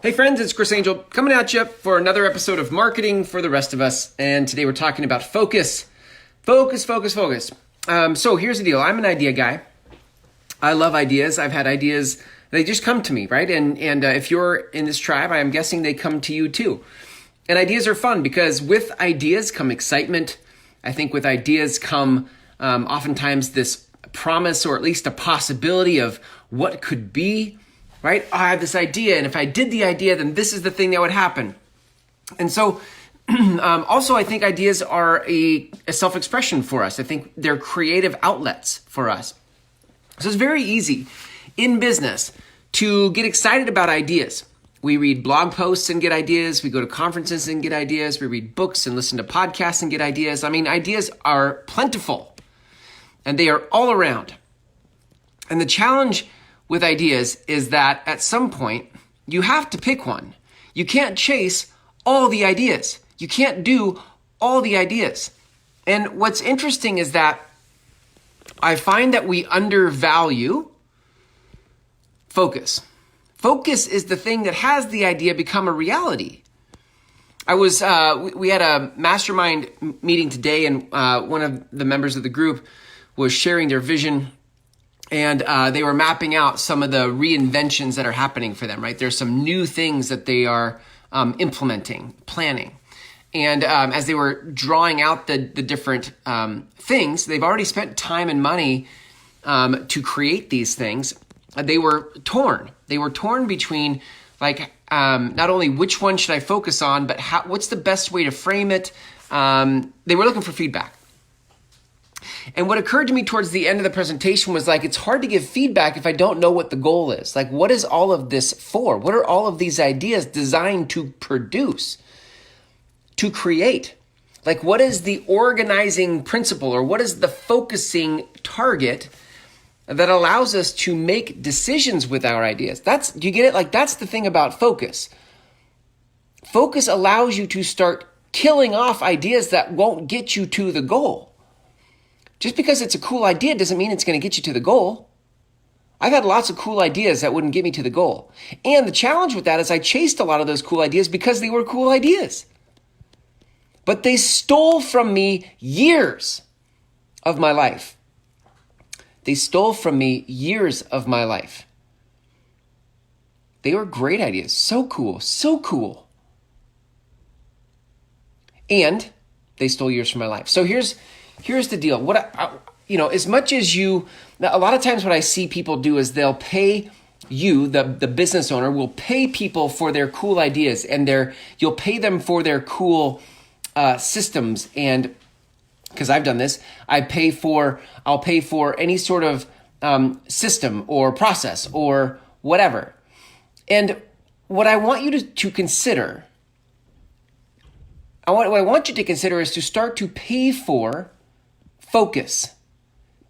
Hey friends, it's Chris Angel coming at you for another episode of Marketing for the Rest of Us. And today we're talking about focus. Focus. So here's the deal. I'm an idea guy. I love ideas. I've had ideas. They just come to me, right? And if you're in this tribe, I'm guessing they come to you too. And ideas are fun because with ideas come excitement. I think with ideas come oftentimes this promise or at least a possibility of what could be. Right? I have this idea, and if I did the idea, then this is the thing that would happen. And so also I think ideas are a self-expression for us. I think they're creative outlets for us. So it's very easy in business to get excited about ideas. We read blog posts and get ideas. We go to conferences and get ideas. We read books and listen to podcasts and get ideas. I mean, ideas are plentiful, and they are all around. And the challenge with ideas is that at some point you have to pick one. You can't chase all the ideas. You can't do all the ideas. And what's interesting is that I find that we undervalue focus. Focus is the thing that has the idea become a reality. We had a mastermind meeting today, and one of the members of the group was sharing their vision. And they were mapping out some of the reinventions that are happening for them, right? There's some new things that they are implementing, planning. And as they were drawing out the different things, they've already spent time and money to create these things. They were torn. They were torn between not only which one should I focus on, but what's the best way to frame it? They were looking for feedback. And what occurred to me towards the end of the presentation was it's hard to give feedback if I don't know what the goal is. What is all of this for? What are all of these ideas designed to produce, to create? What is the organizing principle, or what is the focusing target that allows us to make decisions with our ideas? Do you get it? That's the thing about focus. Focus allows you to start killing off ideas that won't get you to the goal. Just because it's a cool idea doesn't mean it's going to get you to the goal. I've had lots of cool ideas that wouldn't get me to the goal. And the challenge with that is I chased a lot of those cool ideas because they were cool ideas. But they stole from me years of my life. They stole from me years of my life. They were great ideas. So cool. And they stole years from my life. So here's the deal. As much as a lot of times what I see people do is they'll pay you, the business owner, will pay people for their cool ideas, and you'll pay them for their cool systems. And because I've done this, I'll pay for any sort of system or process or whatever. And what I want you to consider, what I want you to consider is to start to pay for focus.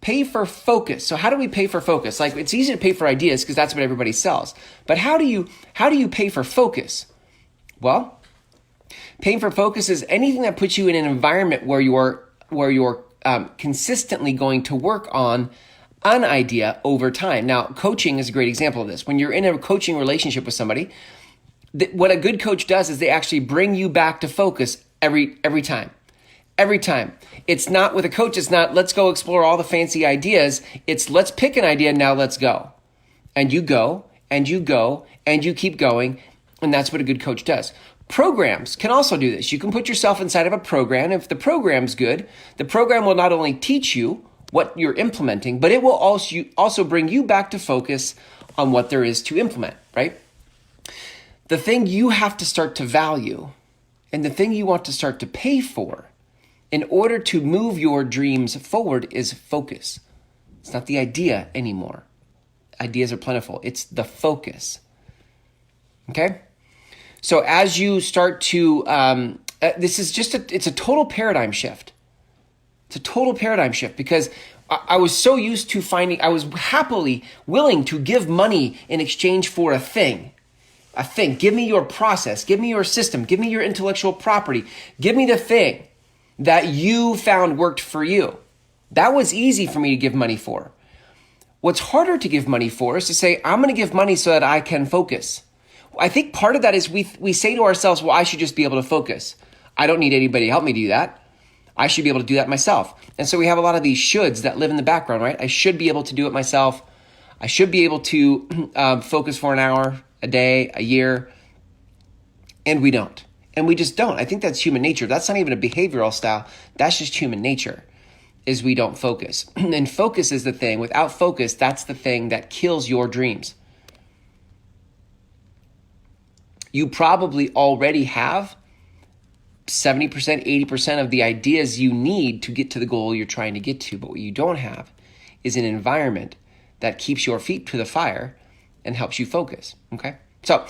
Pay for focus. So how do we pay for focus? It's easy to pay for ideas because that's what everybody sells. But how do you pay for focus? Well, paying for focus is anything that puts you in an environment where you're consistently going to work on an idea over time. Now, coaching is a great example of this. When you're in a coaching relationship with somebody, what a good coach does is they actually bring you back to focus every time. Every time. It's not with a coach, it's not let's go explore all the fancy ideas. It's let's pick an idea, now let's go. And you go, and you go, and you keep going. And that's what a good coach does. Programs can also do this. You can put yourself inside of a program. If the program's good, the program will not only teach you what you're implementing, but it will also bring you back to focus on what there is to implement, right? The thing you have to start to value and the thing you want to start to pay for in order to move your dreams forward is focus. It's not the idea anymore. Ideas are plentiful. It's the focus. Okay? So as you start to, it's a total paradigm shift. It's a total paradigm shift because I was so used to I was happily willing to give money in exchange for a thing. Give me your process. Give me your system. Give me your intellectual property. Give me the thing that you found worked for you. That was easy for me to give money for. What's harder to give money for is to say, I'm going to give money so that I can focus. I think part of that is we say to ourselves, well, I should just be able to focus. I don't need anybody to help me do that. I should be able to do that myself. And so we have a lot of these shoulds that live in the background, right? I should be able to do it myself. I should be able to focus for an hour, a day, a year. And we don't. And we just don't. I think that's human nature. That's not even a behavioral style. That's just human nature, is we don't focus. And focus is the thing. Without focus, that's the thing that kills your dreams. You probably already have 70%, 80% of the ideas you need to get to the goal you're trying to get to. But what you don't have is an environment that keeps your feet to the fire and helps you focus, okay? So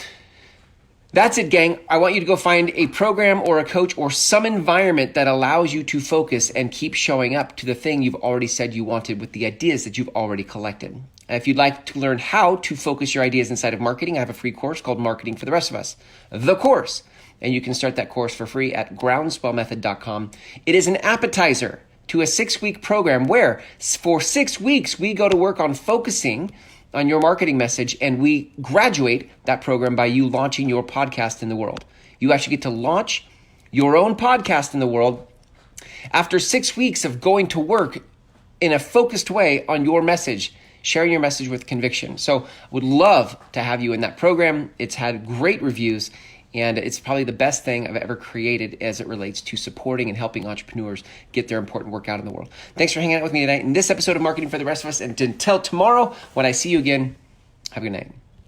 that's it, gang. I want you to go find a program or a coach or some environment that allows you to focus and keep showing up to the thing you've already said you wanted with the ideas that you've already collected. And if you'd like to learn how to focus your ideas inside of marketing, I have a free course called Marketing for the Rest of Us, the course. And you can start that course for free at groundswellmethod.com. It is an appetizer to a 6-week program where for 6 weeks, we go to work on focusing on your marketing message, and we graduate that program by you launching your podcast in the world. You actually get to launch your own podcast in the world after 6 weeks of going to work in a focused way on your message, sharing your message with conviction. So would love to have you in that program. It's had great reviews, and it's probably the best thing I've ever created as it relates to supporting and helping entrepreneurs get their important work out in the world. Thanks for hanging out with me tonight in this episode of Marketing for the Rest of Us. And until tomorrow, when I see you again, have a good night.